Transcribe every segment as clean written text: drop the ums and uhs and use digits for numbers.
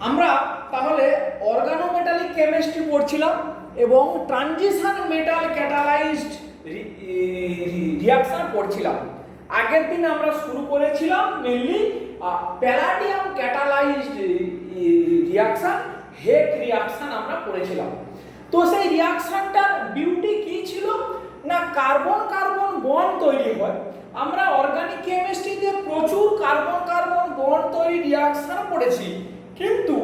আমরা তাহলে organometallic chemistry পড়ছিলাম এবং ট্রানজিশন মেটাল ক্যাটালাইজড রিঅ্যাকশন পড়ছিলাম। আগের দিন আমরা শুরু করেছিলাম মেইনলি প্যালাডিয়াম ক্যাটালাইজড রিঅ্যাকশন, হেক রিঅ্যাকশন আমরা পড়েছিলাম। তো সেই রিঅ্যাকশনটার বিউটি কি ছিল না, কার্বন কার্বন বন্ড তৈরি হয়। আমরা অর্গানিক কেমিস্ট্রিতে প্রচুর কার্বন কার্বন বন্ড তৈরি রিঅ্যাকশন পড়েছি, কিন্তু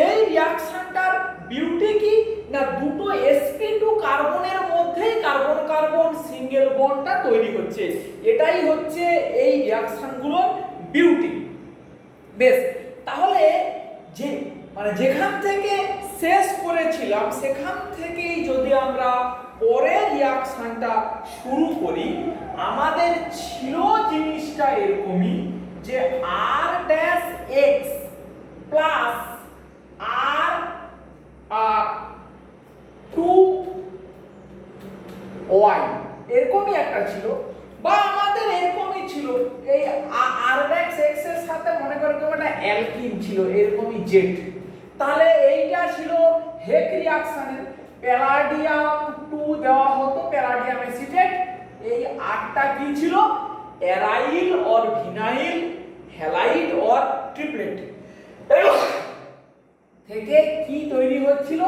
এই রিঅ্যাকশনটার বিউটি কি না, দুটো sp2 কার্বনের মধ্যেই কার্বন কার্বন সিঙ্গেল বন্ডটা তৈরি হচ্ছে। এটাই হচ্ছে এই রিঅ্যাকশনগুলোর বিউটি। বেশ, তাহলে যে যেখান থেকে শেষ করেছিলাম সেখান থেকেই যদি আমরা পরের রিঅ্যাকশনটা শুরু করি, আমাদের ছিল জিনিসটা এরকমই যে R-X প্লাস R2Y এরকমই একটা ছিল, বা আমাদের এরকমই ছিল এই R-X এর সাথে মনে করি তো একটা অ্যালকিন ছিল এরকমই জেড। তাহলে এইটা ছিল হেক রিঅ্যাকশনের প্যালাডিয়াম 2 দেওয়া হতো, প্যালাডিয়াম অ্যাসিটেট। এই আরটা কি ছিল, aryl or vinyl halide or triplet থেকে কি তৈরি হচ্ছিল,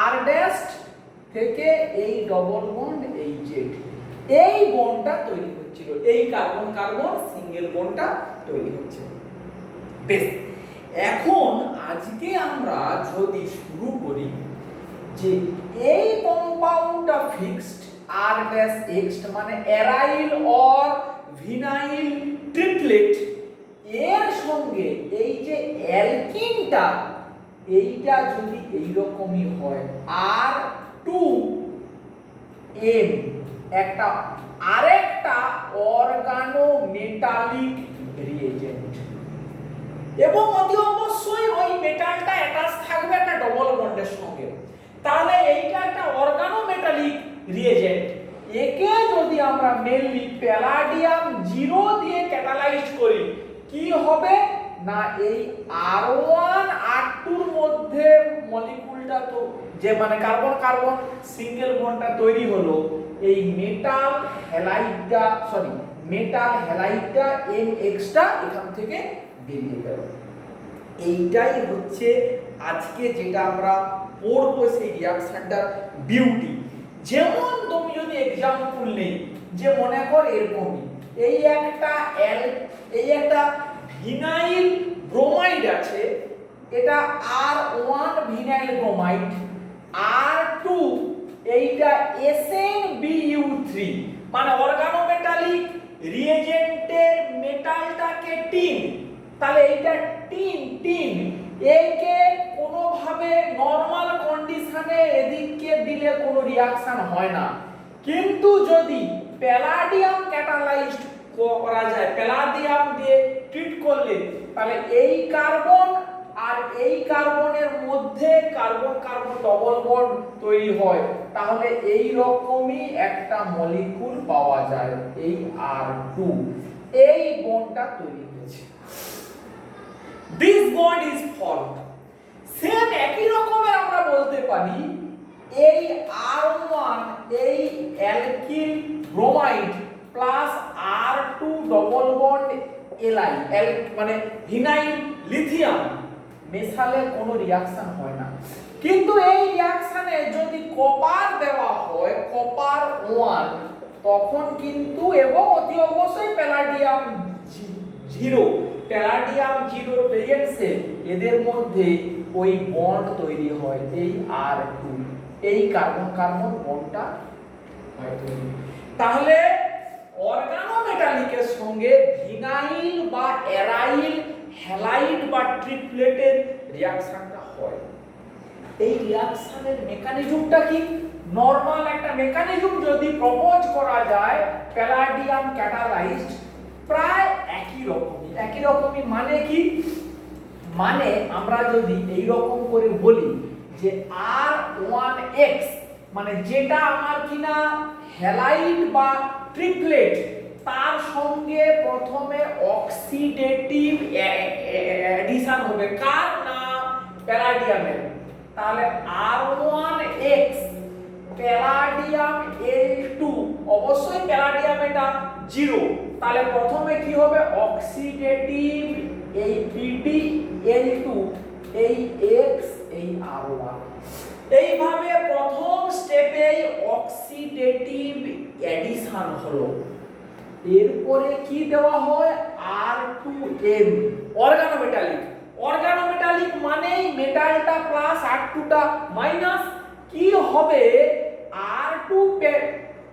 আর ড্যাশ থেকে এই ডবল বন্ড এই জেড, এই বন্ডটা তৈরি হচ্ছিল, এই কার্বন কার্বন সিঙ্গেল বন্ডটা তৈরি হচ্ছিল। বেশ, এখন আজকে আমরা যদি শুরু করি যে এই কম্পাউন্ডটা ফিক্সড R-X মানে অ্যারাইল অর ভিনাইল ট্রিপলেট, এর সঙ্গে এই যে অ্যালকিনটা এইটা যদি এইরকমই হয় R2M, একটা আরেকটা অর্গানোমেটালিক রিএজেন্ট, এবং অতি অবশ্যই ওই মেটালটা অ্যাটাচ থাকবে একটা ডবল বন্ডের সঙ্গে। তাহলে এইটা একটা অর্গানোমেটালিক রিএজেন্ট। একে যদি আমরা মেইনলি প্যালাডিয়াম 0 দিয়ে ক্যাটালাইজড করি, কি হবে না, এই R1 R2 এর মধ্যে মলিকিউলটা তো যে কার্বন কার্বন সিঙ্গেল বন্ডটা তৈরি হলো, এই মেটাল হ্যালাইডটা MX টা এখান থেকে বেরিয়ে গেল। এইটাই হচ্ছে আজকে যেটা আমরা পড়বো সেই রিঅ্যাকশনটার বিউটি। যেমন তুমি যদি एग्जांपल নেই, যে মনে কর এরকমই এই একটা ভিনাইল ব্রোমাইড আছে, এটা R1 ভিনাইল ব্রোমাইড, R2 এইটা SnBu3 মানে অর্গানোমেটালিক রিএজেন্টের মেটালটাকে টিন, তাহলে এইটা টিন একে কোনোভাবে নরমাল কন্ডিশনে এদিকে দিলে কোনো রিঅ্যাকশন হয় না, কিন্তু যদি প্যালাডিয়াম ক্যাটালাইজড করা যায়, প্যালাডিয়াম দিয়ে ট্রিট করলে, তাহলে এই কার্বন আর এই কার্বনের মধ্যে কার্বন কার্বন ডবল বন্ড তৈরি হয়, তাহলে এই রকমই একটা মলিকিউল পাওয়া যায়, এই R2, এই বন্ডটা তৈরি হয়েছে। This bond is formed. Same একই রকমের আমরা বলতে পারি এই R1 এই alkyl bromide plus R2 double bond Li মানে ভিনাইল লিথিয়াম মেশালে কোনো রিঅ্যাকশন হয় না, কিন্তু এই রিঅ্যাকশনে যদি কপার দেওয়া হয়, কপার 1, তখন কিন্তু এবং অতি অবশ্যই প্যালাডিয়াম 0, প্যালাডিয়াম 0 প্রেজেন্সে এদের মধ্যে ওই বন্ড তৈরি হয়, এই R2, এই কার্বন কার্বন বন্ডটা হয় তৈরি। তাহলে অর্গানোমেটালিকের সঙ্গে ভিনাইল বা অ্যারাইল হ্যালাইড বা ট্রিপলেটের রিঅ্যাকশনটা হয়। এই রিঅ্যাকশনের মেকানিজমটা কি, নরমাল একটা মেকানিজম যদি প্রপোজ করা যায় প্যালাডিয়াম ক্যাটালাইজড, প্রায় একই রকমই মানে কি, মানে আমরা যদি এই রকম করে বলি যে R1X মানে যেটা আমার কিনা হ্যালাইড বা ট্রিপলেট, তার সঙ্গে প্রথমে অক্সিডেটিভ অ্যাডিশন হবে, হবে, কার না প্যালাডিয়ামের। তাহলে R1X প্যালাডিয়াম L2, অবশ্যই প্যালাডিয়াম এটা 0, তাহলে প্রথমে কি হবে অক্সিডেটিভ এই PdL2 এই X এই R1, এইভাবে প্রথম স্টেপে অক্সিডেটিভ অ্যাডিশন হলো। এরপরে কি দেওয়া হয় R2M অর্গানোমেটালিক। অর্গানোমেটালিক মানেই মেটালটা প্লাস R2টা মাইনাস। কি হবে R2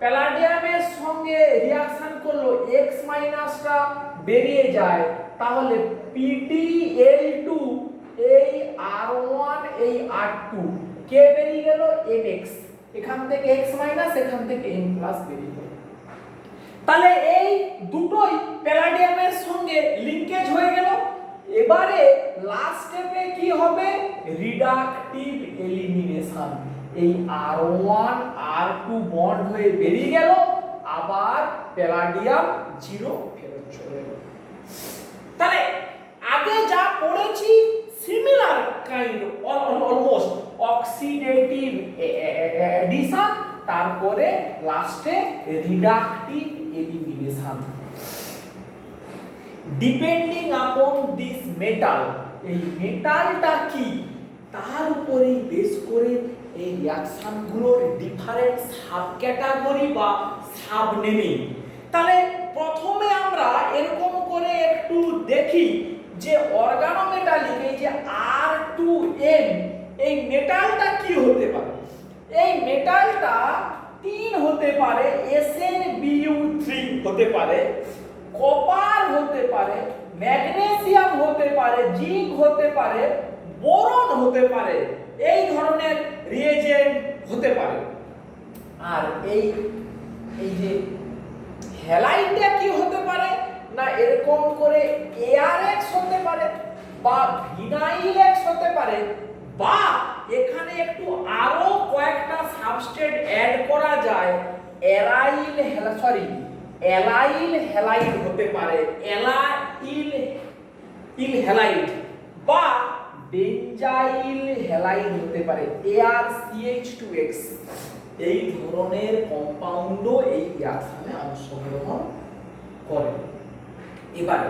প্যালাডিয়ামের সঙ্গে রিঅ্যাকশন করলো X মাইনাসটা বেরিয়ে যায়, তাহলে PdL2 এই R1 এই R2 কে বেরিয়ে গেল NX, এখান থেকে X মাইনাস এখান থেকে N প্লাস বেরিয়ে গেল। তাহলে এই দুটোই প্যালাডিয়ামের সঙ্গে লিংকেজ হয়ে গেল। এবারে লাস্ট স্টেপে কি হবে রিডাকটিভ এলিমিনেশন। এই R1 R2 বন্ড হয়ে বেরিয়ে গেল, আবার প্যালাডিয়াম 0 ফেরত চলে গেল। তাহলে আগে যা পড়েছি similar kind almost oxidative addition, তারপরে লাস্টে রিডাকটিভ এলিমিনেশন। ডিপেন্ডিং আপন দিস মেটাল, এই মেটালটা কি তার উপরেই বেস করে এই রিঅ্যাকশনগুলোর ডিফারেন্ট সাব ক্যাটাগরি বা সাব নেমিং। তাহলে প্রথমে আমরা এরকম করে একটু দেখি যে অর্গানোমেটালিক এই যে R2M এই মেটালটা কি হতে পারে। এই মেটালটা 3 হতে পারে, SnBu3 হতে পারে, কপার হতে পারে, ম্যাগনেসিয়াম হতে পারে, জিঙ্ক হতে পারে, বোরন হতে পারে, এই ধরনের রিয়েজেন্ট হতে পারে। আর এই যে হ্যালাইডটা কি হতে পারে না এরকম করে ArX হতে পারে বা ভিনাইল X হতে পারে, বা এখানে একটু আরো কয়েকটা সাবস্ট্রেট অ্যাড করা যায়, অ্যালাইল হ্যালাইড হতে পারে, অ্যালাইল হ্যালাইড বা বেঞ্জাইল হ্যালাইড হতে পারে, ArCH2X। এই ধরনের কম্পাউন্ডও এই রিঅ্যাকশনে অংশগ্রহণ করে। এবারে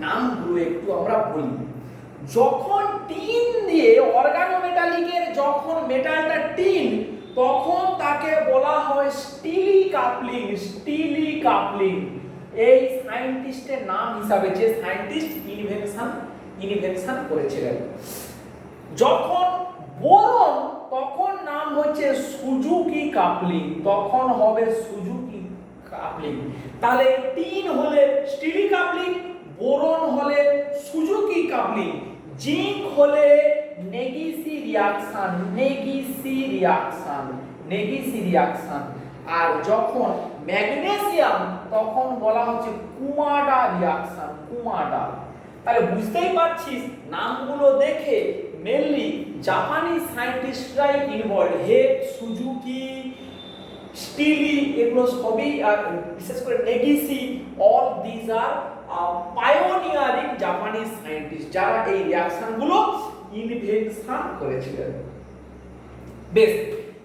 নামগুলো একটু আমরা বলি। যখন টিন দিয়ে অর্গানোমেটালিকের যখন মেটালটা টিন, তখন তাকে বলা হয় স্টিলি কাপলিং। এই সায়েন্টিস্টের নাম হিসাবে যে সায়েন্টিস্ট ইনভেনশন করেছিলেন। যখন বোরন, তখন নাম হচ্ছে সুজুকি কাপলিং, তখন হবে সুজুকি কাপলিং। তাহলে টিন হলে স্টিলি কাপলিং, বোরন হলে সুজুকি কাপলিং, জিঙ্ক হলে নেগিসি রিঅ্যাকশন, আর যখন ম্যাগনেসিয়াম তখন বলা হচ্ছে কুমাডা রিঅ্যাকশন। তাহলে বুঝতেই পারছিস নামগুলো দেখে মেনলি জাপানিজ সায়েন্টিস্টরাই ইনভলভ। হেড, সুজুকি, স্টিলি, এগুলো সবই, বিশেষ করে নেগিসি, অল দিস আর পায়োনিয়ারিং জাপানিজ সায়েন্টিস্ট যারা এই রিঅ্যাকশনগুলো ইনভেনশন করেছিলেন। বেশ,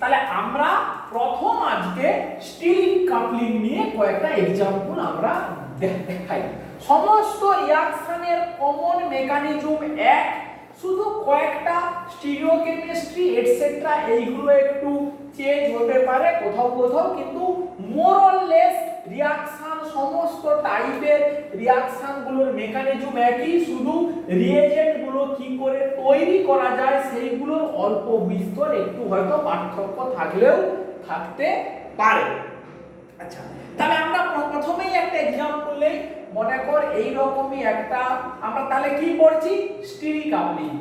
তাহলে আমরা প্রথম আজকে স্টিলি কাপলিং নিয়ে কয়েকটা एग्जांपल আমরা দেখাই। সমস্ত রিঅ্যাকশনের কমন মেকানিজম এক, শুধু কয়েকটা স্টিরিওকেমিস্ট্রি এটসেট্রা এইগুলো একটু চেঞ্জ হতে পারে কোথাও, কিন্তু মোর অর লেস রিঅ্যাকশন সমস্ত টাইপের রিঅ্যাকশনগুলোর মেকানিজম একই, শুধু রিয়েজেন্ট গুলো কি করে তৈরি করা যায় সেইগুলোর অল্প বিস্তর একটু হয়তো পার্থক্য থাকলেও থাকতে পারে। আচ্ছা, তাহলে আমরা প্রথমেই একটা एग्जांपल নেই। মনে কর এই রকমই একটা আমরা তাহলে কি পড়ছি স্টিলি কাপলিং,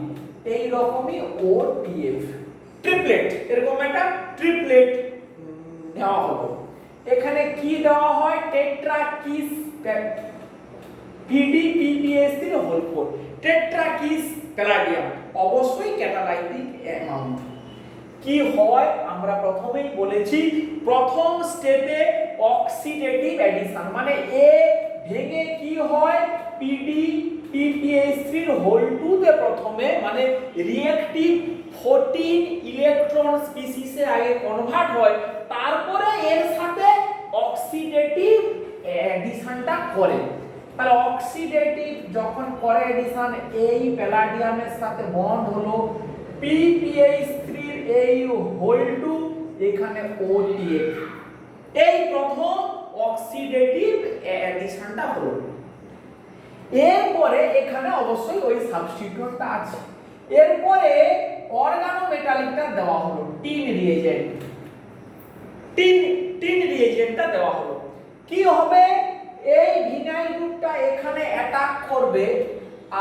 এই রকমই OTF ট্রিপলেট, এরকম একটা ট্রিপলেট নেওয়া হলো। এখানে কি দেওয়া হয় টেট্রাকিস PdPPS3 হোল 4 টেট্রাকিস প্যালাডিয়াম, অবশ্যই ক্যাটালাইটিক অ্যামাউন্ট। কি হয় আমরা প্রথমেই বলেছি প্রথম স্টেপে অক্সিডেটিভ অ্যাডিশন, মানে এ ভেঙে কি হয় PdPPS3 হোল 2 শুরুতে প্রথমে মানে রিঅ্যাকটিভ 14 ইলেকট্রন স্পিসিসে আগে কনভার্ট হয়, তারপরে এর সাথে অক্সিডেটিভ অ্যাডিশনটা করে। তাহলে অক্সিডেটিভ যখন করে এডিশন, এই প্যালাডিয়ামের সাথে বন্ড হলো PPH3 এর এই হোল টু এখানে OTF, এই প্রথম অক্সিডেটিভ অ্যাডিশনটা হলো। এরপরে এখানে অবশ্যই ওই সাবস্টিটিউটটা আছে। এরপরে অর্গানোমেটালিকটা দেওয়া হলো, টিন রিএজেন্ট, টিন রিএজেন্টটা দেওয়া হলো। কি হবে, এই ভিনাইল গ্রুপটা এখানে অ্যাটাক করবে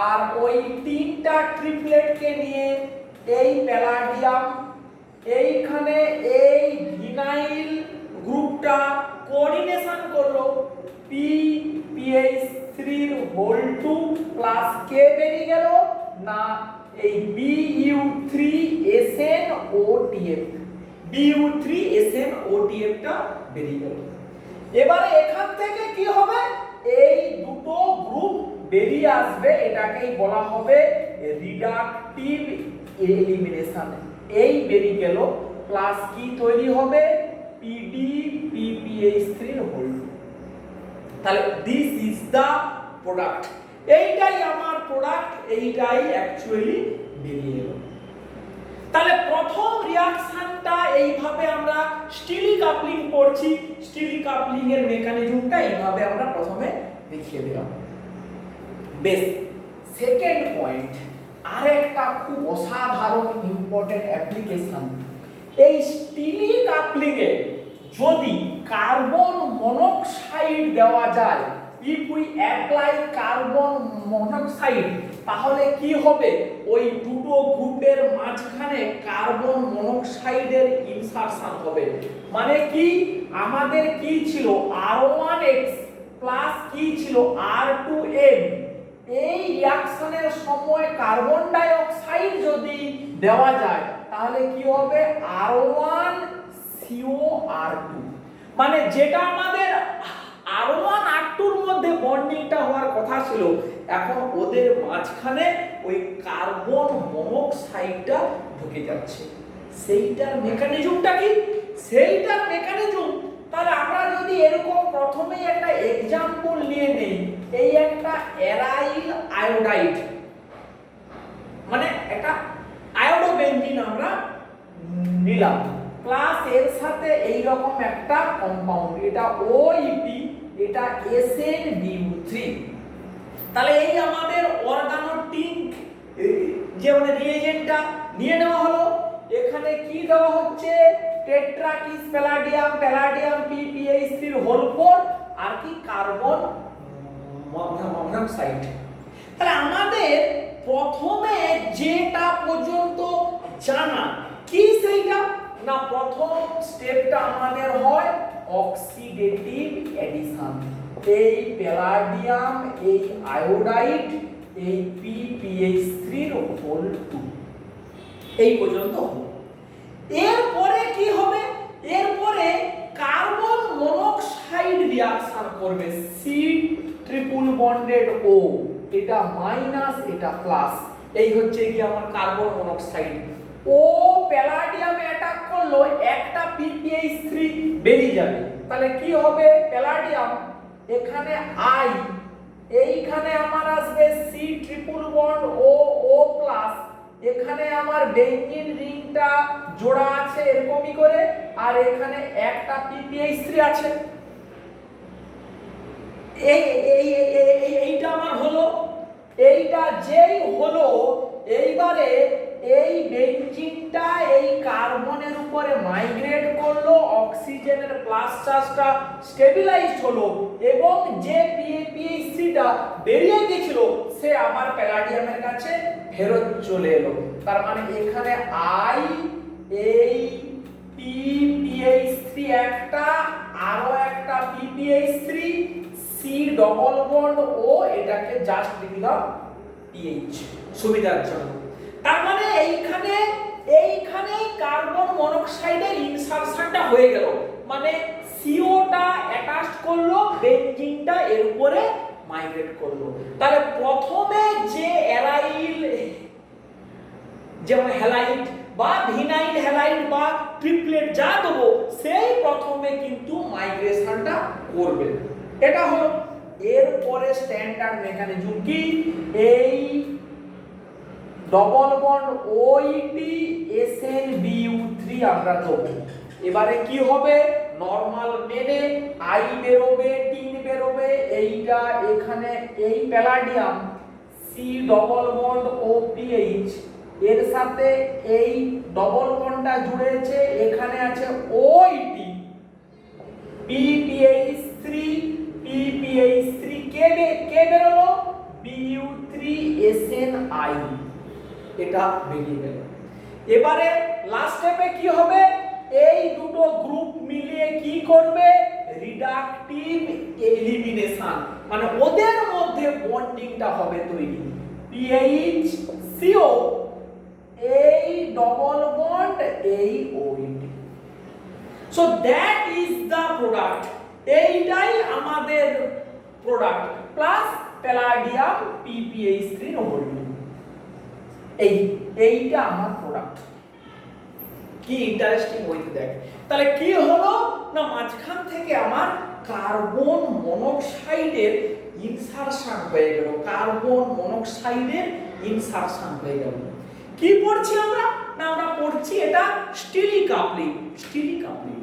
আর ওই তিনটা ট্রিপলেটকে নিয়ে এই প্যালাডিয়াম এইখানে এই ভিনাইল গ্রুপটা কোঅর্ডিনেশন করলো, PPH3 হোল টু প্লাস কে বেরিয়ে গেল না, এই BU3SNOTF, BU3SNOTF টা বেরিয়ে গেল। এবারে এখান থেকে কি হবে, এই দুটো গ্রুপ বেরিয়ে আসবে, এটাকেই বলা হবে রিডাকটিভ এলিমিনেশন। এই বেরিয়ে গেল, প্লাস কি তৈরি হবে, PDPPH3 হোল টু। তাহলে দিস ইজ দা প্রোডাক্ট, এইটাই আমার প্রোডাক্ট, এইটাই অ্যাকচুয়ালি বেরিয়ে এলো। তাহলে প্রথম রিঅ্যাকশনটা এইভাবে আমরা স্টিলি কাপলিং করছি, স্টিলি কাপলিং এর মেকানিজমটা এইভাবে আমরা প্রথমে দেখিয়ে দিলাম। বেশ, সেকেন্ড পয়েন্ট, আরেকটা খুব অসাধারণ ইম্পর্টেন্ট অ্যাপ্লিকেশন, এই স্টিলি কাপলিং এ যদি কার্বন মনোক্সাইড দেওয়া যায়, if we apply carbon monoxide, তাহলে কি হবে, ওই দুটো গ্রুপের মাঝখানে কার্বন মনোক্সাইডের ইনসারশন হবে। মানে কি, আমাদের কি ছিল R1X প্লাস কি ছিল R2M, এই রিঅ্যাকশনের সময় কার্বন ডাই অক্সাইড যদি দেওয়া যায় তাহলে কি হবে, R1COR2, মানে যেটা আমাদের R1 R2 এর মধ্যে বন্ডিংটা হওয়ার কথা ছিল, এখন ওদের মাঝখানে ওই কার্বন মনোক্সাইডটা ঢুকে যাচ্ছে। সেইটার মেকানিজমটা কি, সেইটার মেকানিজম, তাহলে আমরা যদি এরকম প্রথমেই একটা এক্সাম্পল নিয়ে নেই, এই একটা অ্যারাইল আয়োডাইড, মানে একটা আয়োডোবেনজিন আমরা নিলাম, প্লাস এর সাথে এই রকম একটা কম্পাউন্ড, এটা OEP, এটা SnBu3। তাহলে এই আমাদের অর্গানোটিন যে মানে রিএজেন্টটা নিয়ে নেওয়া হলো। এখানে কি দেওয়া হচ্ছে, টেট্রাকিস প্যালাডিয়াম, প্যালাডিয়াম PPH3 হোল 4 আর কি কার্বন মনোক্সাইড। তাহলে আমাদের প্রথমে যেটা পর্যন্ত জানা কি, সেইটা না, প্রথম স্টেপটা আমাদের হয় অক্সিডেটিভ অ্যাডিশন, এই প্যালাডিয়াম এই আয়োডাইড এই PPH3 হোল 2 এই পর্যন্ত হবে। এরপরে কি হবে, এরপরে কার্বন মনোক্সাইড রিঅ্যাকশন করবে, C ট্রিপল বন্ডেড O, এটা মাইনাস এটা প্লাস, এই হচ্ছে কি আমার কার্বন মনোক্সাইড। ও প্যালাডিয়ামে অ্যাটাক করলো, একটা PPH3 বেরিয়ে যাবে, তাহলে কি হবে, প্যালাডিয়াম এখানে I, এইখানে আমার আসবে C triple bond O plus, এখানে আমার বেঞ্জিন রিংটা জোড়া আছে এরকমই করে, আর এখানে একটা PPH3 আছে, এইটা আমার হলো, এইটা যেই হলো, এইবারে এই বেঞ্জিনটা এই কার্বনের উপরে মাইগ্রেট করলো, অক্সিজেনের প্লাস চার্জটা স্টেবিলাইজড হলো, এবং যে PPH3টা বেরিয়ে গিয়েছিল সে আবার প্যালাডিয়ামের কাছে ফেরত চলে এলো। তার মানে এখানে I এই PPH3 একটা, আরো একটা PPH3, C double bond O, এটাকে জাস্ট লিখলাম PH সুবিধার জন্য। তার মানে এইখানে কার্বন মনোক্সাইডের ইনসারশনটা হয়ে গেল, মানে সিওটা অ্যাটাচ করলো, বেনজিনটা এর উপরে মাইগ্রেট করলো। তাহলে প্রথমে যে অ্যারাইল যেমন হ্যালাইড বা ভিনাইল হ্যালাইড বা ট্রিপলেট যা দেবো সেই প্রথমে কিন্তু মাইগ্রেশনটা করবে। এটা হলো। এরপরে স্ট্যান্ডার্ড মেকানিজম কি, এই ডবল বন্ড ওইটি SnBu3 আমরা দেবো। এবারে কি হবে, নরমাল মেনে আই বেরোবে, টিন বেরোবে, এইটা এখানে এই palladium C double bond OPH এর সাথে এই ডবল বন্ডটা জুড়েছে, এখানে আছে ওইটি PPH3 PPH3 কে বেরোলো Bu3SnI, এটা বেরিয়ে গেল। এবারে লাস্ট স্টেপে কি হবে, এই দুটো গ্রুপ মিলিয়ে কি করবে, রিডাকটিভ এলিমিনেশন, মানে ওদের মধ্যে বন্ডিংটা হবে তৈরি, PHCO এই ডবল বন্ড এই ওইটি। So that is the product, এইটাই আমাদের product plus palladium PPH3 holding, এইটা আমার প্রোডাক্ট। কি ইন্টারেস্টিং হইতে দেখ। তাহলে কি হলো না, মাঝখান থেকে আমার কার্বন মনোক্সাইডের ইনসারশন হয়ে গেল, কার্বন মনোক্সাইডের ইনসারশন হয়ে গেল। কি পড়ছি আমরা না, আমরা পড়ছি এটা স্টিলি কাপলিং, স্টিলি কাপলিং।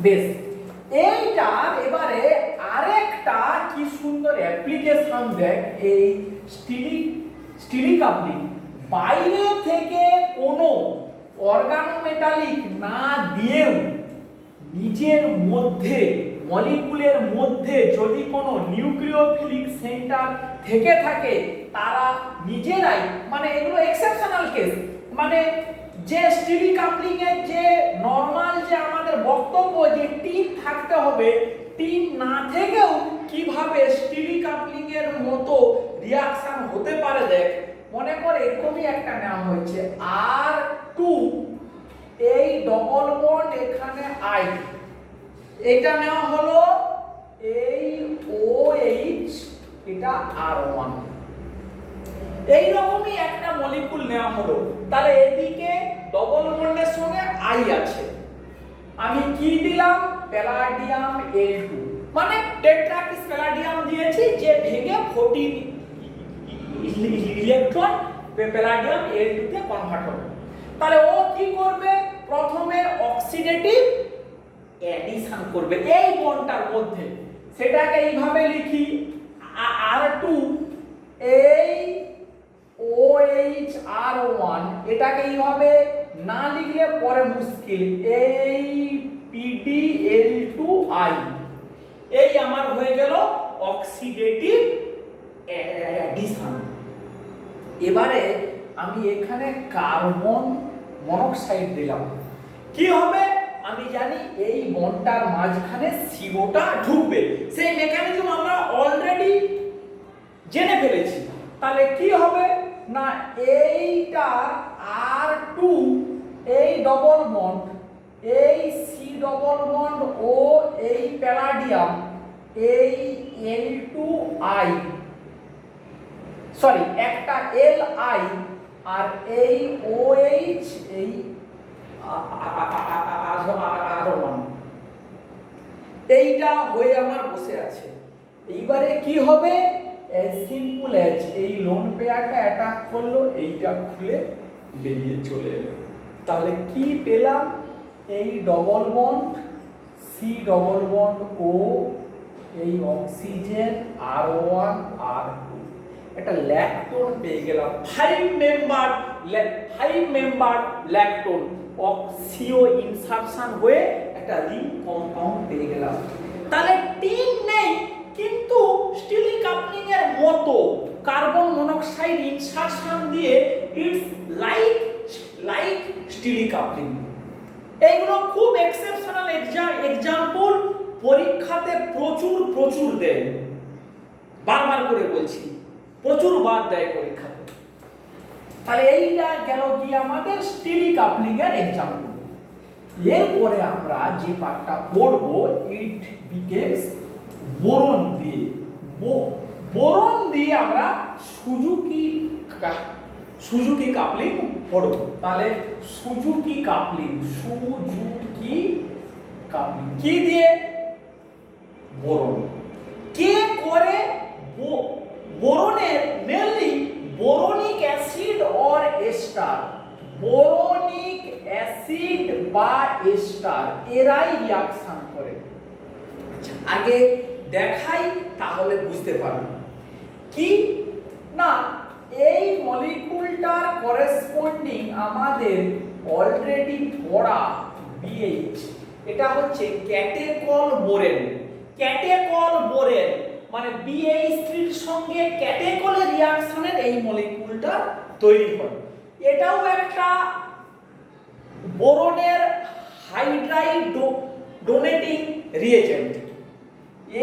বেশ, এইটার এবারে আরেকটা কি সুন্দর অ্যাপ্লিকেশন দেখ, এই স্টিলি কাপলিং বাইরে থেকে কোনো অর্গানোমেটালিক না দিয়েও নিজের মধ্যে মলিকুলের মধ্যে যদি কোনো নিউক্লিওফিলিক সেন্টার থেকে থাকে তারা নিজেরাই, মানে এগুলো এক্সেপশনাল কেস, মানে যে স্টিলি কাপলিং এর যে নরমাল যে আমাদের বক্তব্য যে টিন থাকতে হবে, টিন না থেকেও কিভাবে স্টিলি কাপলিং এর মতো রিঅ্যাকশন হতে পারে দেখ। মনে কর এরকমই একটা নেওয়া হয়েছে R2, এই ডবল বন্ড এখানে I, এটা নেওয়া হলো এই OH, এটা R1, এই রকমই একটা মলিকুল নেওয়া হলো। তাহলে এদিকে ডবল বন্ডের সঙ্গে I আছে, আমি কি দিলাম, প্যালাডিয়াম Al2, মানে টেট্রাকিস প্যালাডিয়াম দিয়েছি যে ভেঙে 14 ইলেকট্রন প্যালাডিয়াম Al2 তে কনভার্ট হবে। তাহলে ও কি করবে, প্রথমে অক্সিডেটিভ অ্যাডিশন করবে এই বন্ডটার মধ্যে, সেটাকে এইভাবে লিখি R2 এই OH R1, এটাকে এইভাবে না লিখলে পরে মুশকিল, এই PdL2I, এই আমার হয়ে গেল অক্সিডেটিভ অ্যাডিশন। এবারে আমি এখানে কার্বন মনোক্সাইড দিলাম, কি হবে আমি জানি এই বন্ডটার মাঝখানে CO2টা ঢুকবে, সেই মেকানিজম আমরা অলরেডি জেনে ফেলেছি। তাহলে কি হবে না, এইটা R2 এই ডবল বন্ড এই C ডবল বন্ড ও এই প্যালাডিয়াম এই L2I, সরি একটা Li আর এই OH এই R1, এইটা হয়ে আমার বসে আছে। এইবারে কি হবে, as simple as এই লোন পেয়ারটা অ্যাটাক করলো, এইটা খুলে বেরিয়ে চলে এলো। তাহলে কি পেলাম, এই double bond C double bond ও এই অক্সিজেন R1 R2, একটা ল্যাকটোন পেয়ে গেলাম, 5 মেম্বার ল্যাকটোন অক্সিও ইনসারশন হয়ে একটা রিং কম্পাউন্ড পেয়ে গেলাম। তাহলে টিন নেই কিন্তু স্টিলি কাপলিং এর মতো কার্বন মনোক্সাইড ইনসারশন দিয়ে ইটস লাইক স্টিলি কাপলিং। এইগুলো খুব এক্সেপশনাল এক্সাম্পল, পরীক্ষাতে প্রচুর দেয়, বারবার করে বলছি, প্রচুর বার দেয় পরীক্ষাতে। তাহলে এইটা গেল কি আমাদের স্টিলি কাপলিং এর এক্সাম্পল। এরপরে আমরা যে পার্টটা পড়বো, ইট বিকেমস বোরন দিয়ে, বোরন দিয়ে আমরা সুজুকি সুজুকি কাপলিং পড়ো। তাহলে সুজুকি কাপলিং, সুজুকি কাপলিং কি দিয়ে? বোরন। কে করে? বোরনের mainly boronic acid or ester, boronic acid বা এস্টার এরাই রিঅ্যাকশন করে। আগে দেখাই তাহলে বুঝতে পারবে। কি না, এই মলিকুলটার করেসপন্ডিং আমাদের অলরেডি পড়া BH, এটা হচ্ছে ক্যাটেকল বোরেন। ক্যাটেকল বোরেন মানে BH3 এর সঙ্গে ক্যাটেকলের রিঅ্যাকশনের এই মলিকুলটা তৈরি হয়। এটাও একটা বোরনের হাইড্রাইড ডোনেটিং রিএজেন্ট।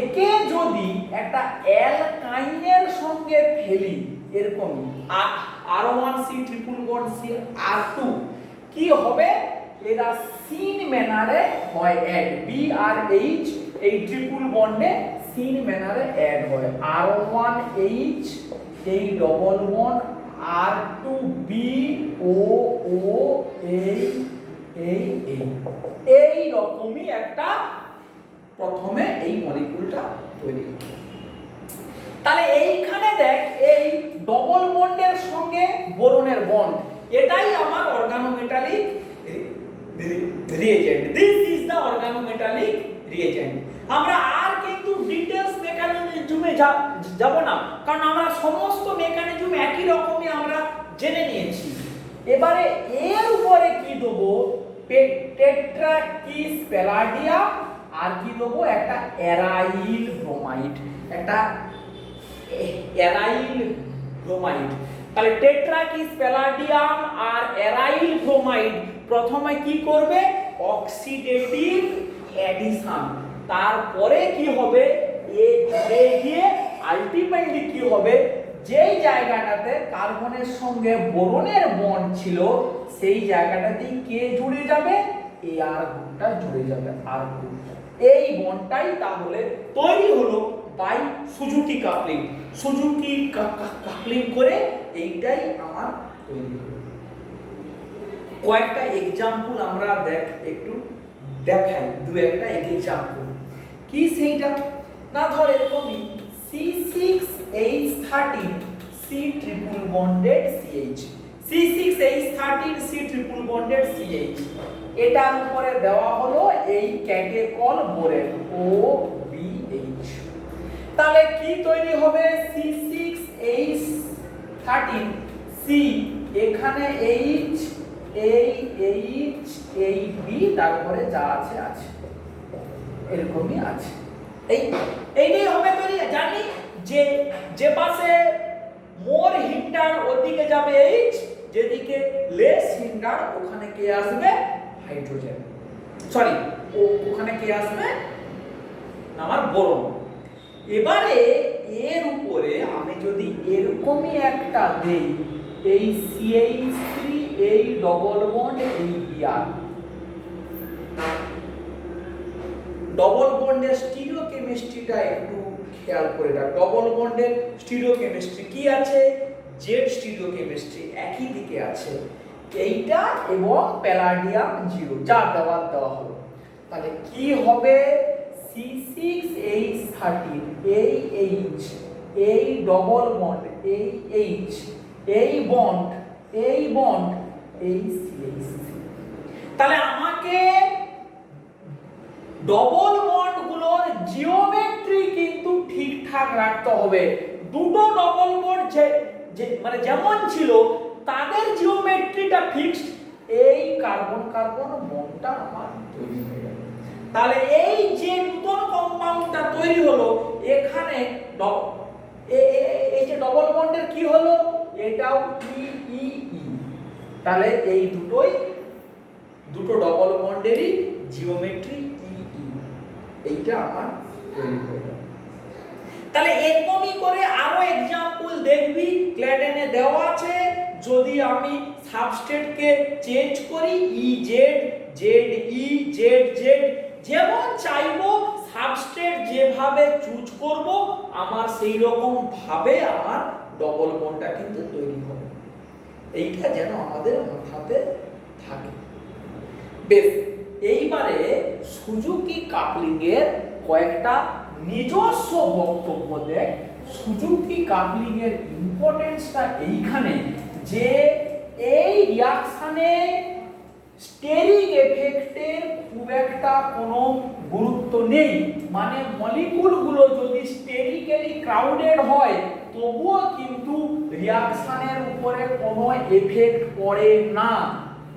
একে যদি একটা অ্যালকাইনের সঙ্গে ফেলি, এরকম R1C ট্রিপল বন্ড R2, কি হবে? এরা সিন ম্যানারে হয় অ্যাড, BRH এই ট্রিপল বন্ডে সিন ম্যানারে অ্যাড হয়। R1H এই double bond R2B O O এই রকমই একটা প্রথমে এই মলিকুলটা তৈরি হয়। তাহলে এইখানে দেখ, এই ডবল বন্ডের সঙ্গে বোরনের বন্ড, এটাই আমার organometallic reagent. This is the organometallic reagent. আমরা আর কিন্তু ডিটেইলস মেকানিজমে যাব না, কারণ আমরা সমস্ত মেকানিজম একই রকমই আমরা জেনে নিয়েছি। এবারে এর উপরে কি দেবো? টেট্রাকিস প্যালাডিয়াম, আর কি দেবো? একটা অ্যারাইল ব্রোমাইড, একটা অ্যারাইল ব্রোমাইড। তাহলে টেট্রাকিস প্যালাডিয়াম আর অ্যারাইল ব্রোমাইড প্রথমে কি করবে? Oxidative addition. তারপরে কি হবে? গিয়ে আলটিমেটলি কি হবে? যেই জায়গাটাতে কার্বনের সঙ্গে বোরনের বন্ড ছিল, সেই জায়গাটাতেই কে জুড়ে যাবে? আর গ্রুপটা জুড়ে যাবে, আর গ্রুপ। এই বন্ডটাই তাহলে তৈরি হলো by Suzuki coupling. Suzuki coupling করে এইটাই আমার তৈরি হলো। কয়েকটা एग्जांपल আমরা একটু দেখাই, দু একটা एग्जांपल। কি সেইটা? না ধর এরকমই C6H13 C triple bonded CH, C6H13 C triple bonded CH, এটার উপরে দেওয়া হলো এই ক্যাটেকল বোরেন OBH। তাহলে কি তৈরি হবে? C6H13 C, এখানে H, এই H, এই B, তারপরে যা আছে আছে, এরকমই আছে। এইটাই হবে তৈরি। জানি যে যে পাশে মোর হিন্ডার ওদিকে যাবে H, যেদিকে লেস হিন্ডার ওখানে কে আসবে? হাইড্রোজেন। সরি, ওখানে কে আসবে? আমার বোরন। এবারে এর উপরে আমি যদি এরকমই একটা দেই, এই CH3 এই ডবল বন্ড এই Br, ডবল বন্ডের স্টিরিওকেমিস্ট্রিটা একটু খেয়াল করে রাখ। ডবল বন্ডের স্টিরিওকেমিস্ট্রি কি আছে? জেড স্টিরিওকেমিস্ট্রি একই দিকে আছে, এইটা এবং প্যালাডিয়াম 0 যা দেওয়া হলো। তাহলে কি হবে? C6H13 এই H, এই ডবল বন্ড এই H, এই বন্ড এই CH3। তাহলে আমাকে ডবল বন্ড গুলোর জিওমেট্রি কিন্তু ঠিকঠাক রাখতে হবে। দুটো ডবল বন্ড মানে যেমন ছিল তাদের জিওমেট্রিটা ফিক্সড, এই কার্বন কার্বন বন্ডটা আমার তৈরি হয়ে গেল। তাহলে এই যে নতুন কম্পাউন্ডটা তৈরি হলো, এখানে এই যে ডবল বন্ডের কি হলো? এটাও EE। তাহলে এই দুটো ডবল বন্ডেরই জিওমেট্রি EE, এইটা আমার তৈরি হয়ে গেল। তাহলে এরকমই করে আরো एग्जांपल দেখবি, ক্ল্যাডেনে দেওয়া আছে। যদি আমি সাবস্ট্রেটকে চেঞ্জ করি EZ ZE ZZ যেমন চাইবো, সাবস্ট্রেট যেভাবে চুজ করব আমার সেই রকম ভাবে আমার ডবল বন্ডটা কিন্তু তৈরি হবে। এইটা যেন আমাদের মাথাতে থাকে। বেশ, এইবারে সুজুকি কাপলিং এর কয়েকটা নিজস্ব বক্তব্য দেয়। সুজুকি কাপলিং এর ইম্পর্টেন্সটা এইখানে যে এই রিঅ্যাকশনে স্টেরিক এফেক্টের খুব একটা কোনো গুরুত্ব নেই, মানে মলিকুলগুলো যদি স্টেরিক্যালি ক্রাউডেড হয় তবুও কিন্তু রিঅ্যাকশনের উপরে কোনো এফেক্ট পড়ে না,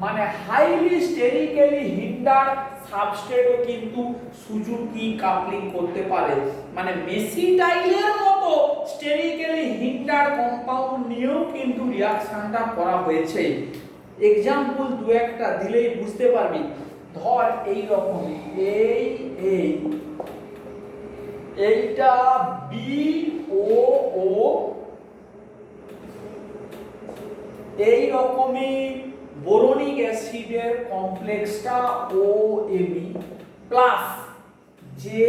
মানে হাইলি স্টেরিক্যালি হিন্ডার সাবস্ট্রেটও কিন্তু সুজুকি কাপলিং করতে পারে, মানে মেসিটাইলের মতো স্টেরিক্যালি হিন্ডার কম্পাউন্ড নিয়েও কিন্তু রিঅ্যাকশনটা করা হয়েছে। এক্সাম্পল দু একটা দিলেই বুঝতে পারবি। ধর এই রকম এইটা BOO, এই রকমই বোরোনিক অ্যাসিডের কমপ্লেক্সটা OAB প্লাস যে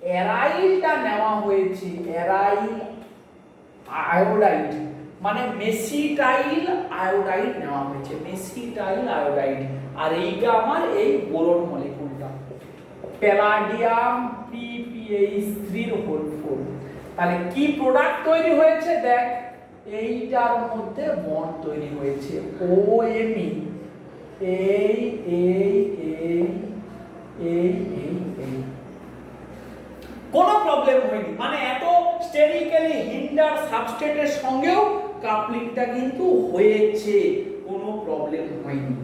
অ্যারাইলটা নেওয়া হয়েছে অ্যারাইল আয়োডাইড, মানে মেসিটাইল আয়োডাইড নেওয়া হয়েছে, মেসিটাইল আয়োডাইড, আর এইটা আমার এই বোরন মলিকুলটা প্যালাডিয়াম PPH3 হোল 4। তাহলে কি প্রোডাক্ট তৈরি হয়েছে দেখ, এইটার মধ্যে বন্ড তৈরি হয়েছে OMe, এই কোনো প্রবলেম হয়নি, মানে এত স্টেরিক্যালি হিন্ডার সাবস্ট্রেটের সঙ্গেও কাপলিংটা কিন্তু হয়েছে, কোনো প্রবলেম হয়নি।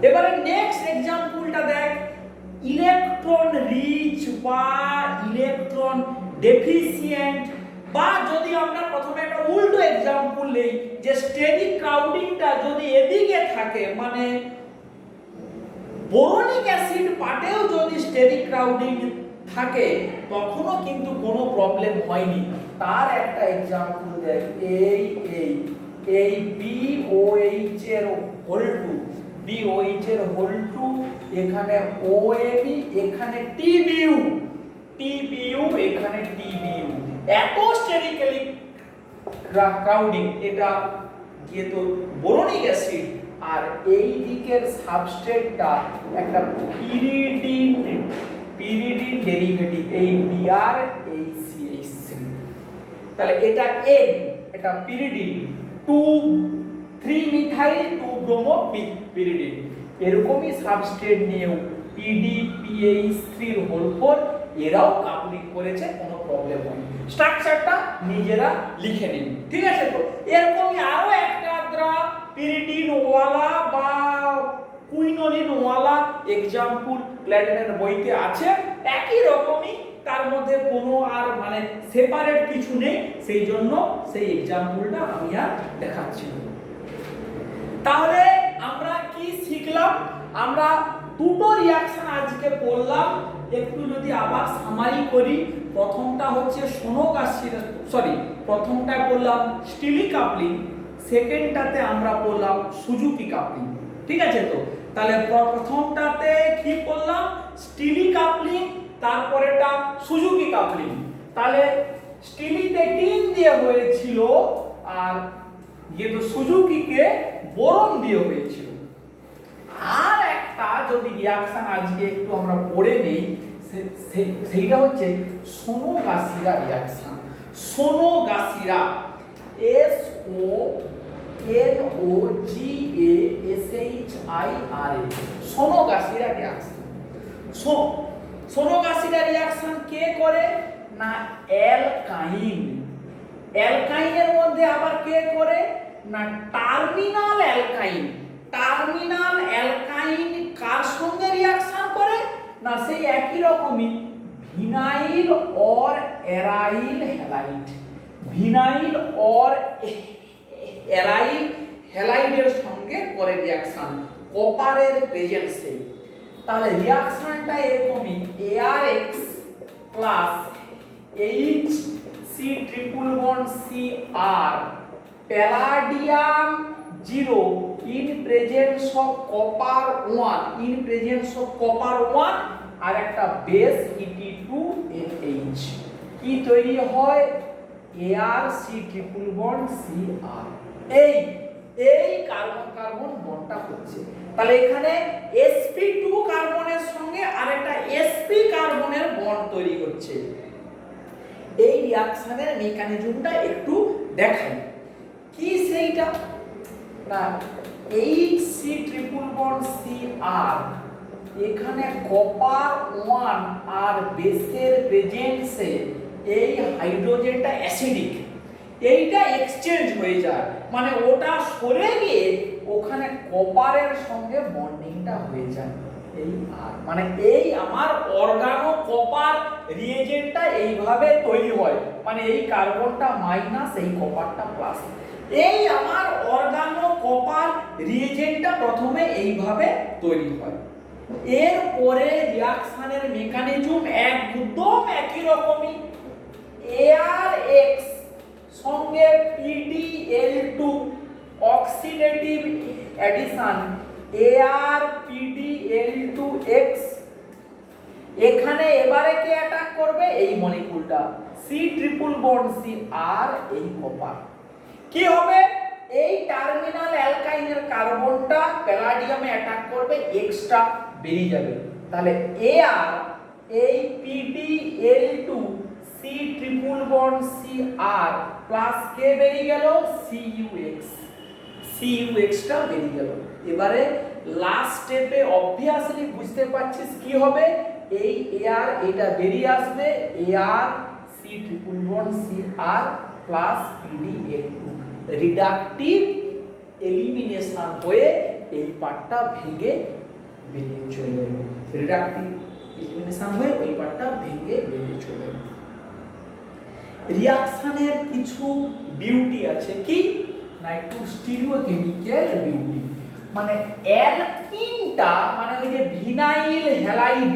এবারে নেক্সট এক্সাম্পলটা দেখ, ইলেকট্রন রিচ বা ইলেকট্রন ডেফিসিয়েন্ট, বা যদি আমরা প্রথমে একটা উল্টো এক্সাম্পল নেই যে স্টেরিক ক্রাউডিংটা যদি এদিকে থাকে, মানে বোরোনিক অ্যাসিড পার্টেও যদি স্টেরিক ক্রাউডিং থাকে তখনও কিন্তু কোনো প্রবলেম হয়নি। তার একটা এক্সাম্পল দেখ, এই BOH এর হোল 2, BOH এর হোল 2, এখানে OAB, এখানে TBU, এখানে TBU, এত স্টেরিক্যালি ক্রাউডিং, এটা যেহেতু বোরোনিক অ্যাসিড আর এই দিকের সাবস্ট্রেটটা একটা পিরিডিন ডেরিভেটিভ, এই BrHCH3, তাহলে এটা N, এটা পিরিডিন 2,3-মিথাইল 2-ব্রোমো পিরিডিন, এরকমই সাবস্ট্রেট নিয়েও PDPH3 হোল 4 এরাও কাপলিং করেছে, কোনো প্রবলেম হয়নি। স্ট্রাকচারটা নিজেরা লিখে নিন, ঠিক আছে? তো এরকমই আরো একটা পিরিডিন ওয়ালা বা কুইনোলিন ওয়ালা এক্সাম্পল প্ল্যাটিনামের বইতে আছে, একই রকমই, তার মধ্যে কোনো আর মানে সেপারেট কিছু নেই, সেই জন্য সেই এক্সাম্পলটা আমি আর দেখাচ্ছি না। তাহলে আমরা কি শিখলাম? আমরা দুটো রিঅ্যাকশন আজকে পড়লাম, একটু যদি আবার সামারি করি। প্রথমটা হচ্ছে প্রথমটা বললাম স্টিলি কাপলিং, সেকেন্ডটাতে আমরা বললাম সুজুকি কাপলিং, ঠিক আছে? তো তাহলে প্রথমটাতে কি করলাম, স্টিলি কাপলিং, তারপরেটা সুজুকি কাপলিং। তাহলে স্টিলিতে টিন দিয়ে হয়েছিল আর যেহেতু সুজুকিকে বোরন দিয়ে হয়েছিল। আর একটা যদি রিঅ্যাকশন আজকে একটু আমরা পড়ে নেই, সেইটা হচ্ছে Sonogashira reaction. Sonogashira, SONOGASIRA, Sonogashira reaction. Sonogashira reaction কে করে না? অ্যালকাইন। অ্যালকাইনের মধ্যে আবার কে করে না? টার্মিনাল অ্যালকাইন। টার্মিনাল অ্যালকাইন কার সঙ্গে রিঅ্যাকশন করে না? সেই একই রকমই vinyl or aryl halide. Vinyl or aryl হ্যালাইডের সঙ্গে করে রিঅ্যাকশন কপারের প্রেজেন্সে। তাহলে রিঅ্যাকশনটা এরকমই, ARX plus HC triple bond Cr palladium 0 in presence of copper 1, in presence of copper 1 আর একটা বেস Et2NH, কি তৈরি হয়? ArC triple bond Cr। এই কার্বন কার্বন বন্ডটা হচ্ছে। তাহলে এখানে sp2 কার্বনের সঙ্গে আরেকটা sp কার্বনের বন্ড তৈরি হচ্ছে। এই রিঅ্যাকশনের মেকানিজমটা একটু দেখাই। কি সেইটা না, HC ট্রিপল বন্ড Cr, এখানে কপার 1 আর বেসের প্রেজেন্সে এই হাইড্রোজেনটা অ্যাসিডিক, এইটা এক্সচেঞ্জ হয়ে যায়, মানে ওটা সরে গিয়ে ওখানে কপারের সঙ্গে বন্ডিংটা হয়ে যায়। এই আর মানে এই আমার অর্গানো কপার রিএজেন্টটা এইভাবে তৈরি হয়, মানে এই কার্বনটা মাইনাস এই কপারটা প্লাস। এই আমার অর্গানো কপার রিএজেন্টটা প্রথমে এইভাবে তৈরি হয়। এরপরে রিঅ্যাকশনের মেকানিজম একদম একই রকমই। ArX সঙ্গে PdL2 অক্সিডেটিভ অ্যাডিশন ArPdL2X, এখানে এবারে কে অ্যাটাক করবে? এই মলিকিউলটা C ট্রিপল বন্ড Cr, এই কপার। কি হবে? এই টার্মিনাল অ্যালকাইনের কার্বনটা প্যালাডিয়ামে অ্যাটাক করবে, এক্সট্রা বেরিয়ে যাবে। তাহলে Ar এই PdL2 C triple bond Cr plus কে বেরিয়ে গেল? CuX টা বেরিয়ে গেল। এবারে লাস্ট স্টেপে অবভিয়াসলি বুঝতে পারছিস কি হবে? এই Ar এটা বেরিয়ে আসবে, Ar C triple bond Cr plus PdL2, reductive elimination হয়ে এই পার্টটা ভেঙে বেরিয়ে চলে যাবে। রিডাকটিভ এলিমিনেশন হয়ে ওই পার্টটা ভেঙে বেরিয়ে চলে যাবে। রিঅ্যাকশনের কিছু বিউটি আছে, কি না একটু স্টিরিওকেমিক্যাল বিউটি, মানে অ্যালকিনটা মানে ওই যে ভিনাইল হ্যালাইড,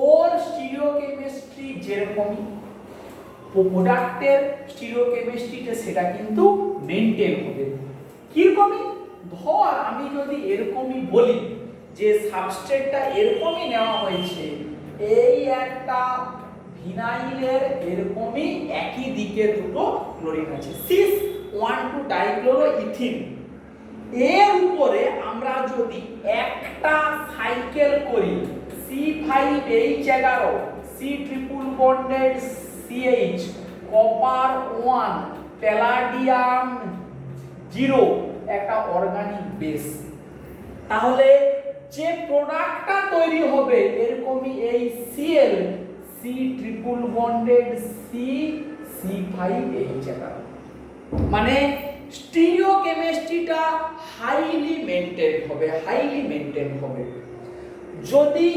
ওর স্টিরিওকেমিস্ট্রি যেরকমই প্রোডাক্টের স্টিরিওকেমিস্ট্রিতে সেটা কিন্তু মেইনটেইন হবে। কিরকমই? ধর আমি যদি এরকমই বলি যে সাবস্ট্রেটটা এরকমই নেওয়া হয়েছে, এই একটা ভিনাইলের এরকমই একই দিকে দুটো ক্লোরিন আছে, সিস 1,2 ডাইক্লোরোইথিন, এর উপরে আমরা যদি একটা সাইকেল করি C5H11 C triple bonded CH copper 1 palladium 0 একটা অর্গানিক বেস, তাহলে যে প্রোডাক্টটা তৈরি হবে এরকমই এই Cl C triple bonded C C5H11, মানে স্টিরিওকেমিস্ট্রিটা হাইলি মেইনটেইন হবে। যদি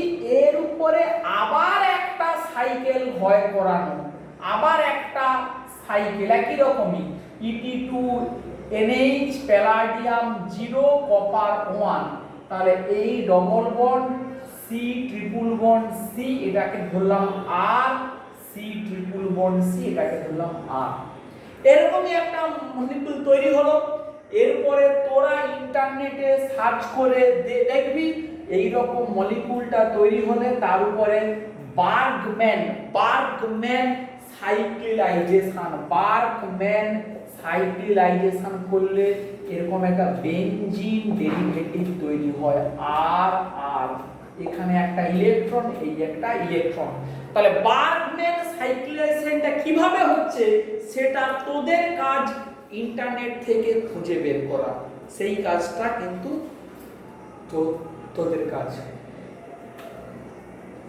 এর উপরে আবার একটা সাইকেল হয় করানো, আবার একটা সাইকেল একই রকমই Et2NH প্যালাডিয়াম 0 কপার 1, তাহলে এই double bond C triple bond C এটাকে ধরলাম R, C triple bond C এটাকে ধরলাম R, এরকমই একটা মলিকিউল তৈরি হলো। এরপরে তোরা ইন্টারনেটে সার্চ করে দেখবি এই রকম মলিকিউলটা তৈরি হলে তার উপরে বার্গম্যান সাইক্লিলাইজেশন করলে এরকম একটা বেনজিন ডেরিভেটিভ তৈরি হয় আর এখানে একটা ইলেকট্রন, এই একটা ইলেকট্রন। তাহলে বার্গম্যান সাইক্লিলাইজেশনটা কিভাবে হচ্ছে সেটা তোদের কাজ ইন্টারনেট থেকে খুঁজে বের করা, সেই কাজটা কিন্তু তোদের কাজ।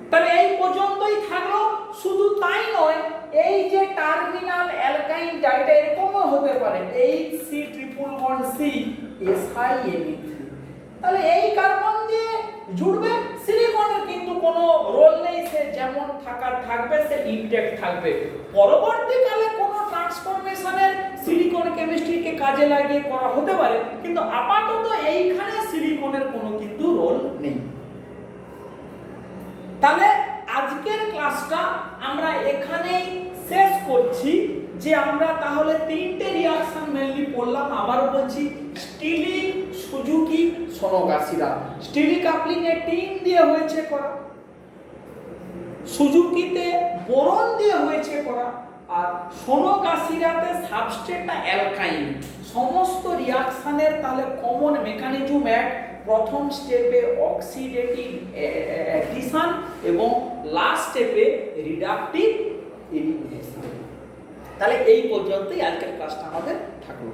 তাহলে এই পর্যন্তই থাকলো। শুধু তাই নয়, এই যে টার্মিনাল অ্যালকাইনটা এটা এরকমও হতে পারে HC triple bond C SiMe3, তাহলে এই কার্বন দিয়ে জুড়বে, সিলিকনের কিন্তু কোনো রোল নেই, সে যেমন থাকার থাকবে, সে ইনটেক্ট থাকবে। পরবর্তীকালে কোনো ট্রান্সফরমেশনের সিলিকন কেমিস্ট্রিকে কাজে লাগিয়ে করা হতে পারে, কিন্তু আপাতত এইখানে সিলিকনের কোনো কিন্তু রোল নেই। তাহলে আজকের ক্লাসটা আমরা এখানেই শেষ করছি, যে আমরা তাহলে তিনটে রিঅ্যাকশন মেইনলি পড়লাম। আবার বলছি, স্টিলি, সুজুকি, সোনোগাসিরা। স্টিলি কাপলিং এ টিন দিয়ে হয়েছে করা, সুজুকিতে বোরন দিয়ে হয়েছে করা, আর সোনোকাসিরাতে সাবস্ট্রেটটা অ্যালকাইন। সমস্ত রিয়াকশনের তাহলে কমন মেকানিজম এক, প্রথম স্টেপে অক্সিডেটিভ অ্যাডিশন এবং লাস্ট স্টেপে রিডাকটিভ এলিমিনেশন। তাহলে এই পর্যন্তই আজকের ক্লাসটা আমাদের থাকলো।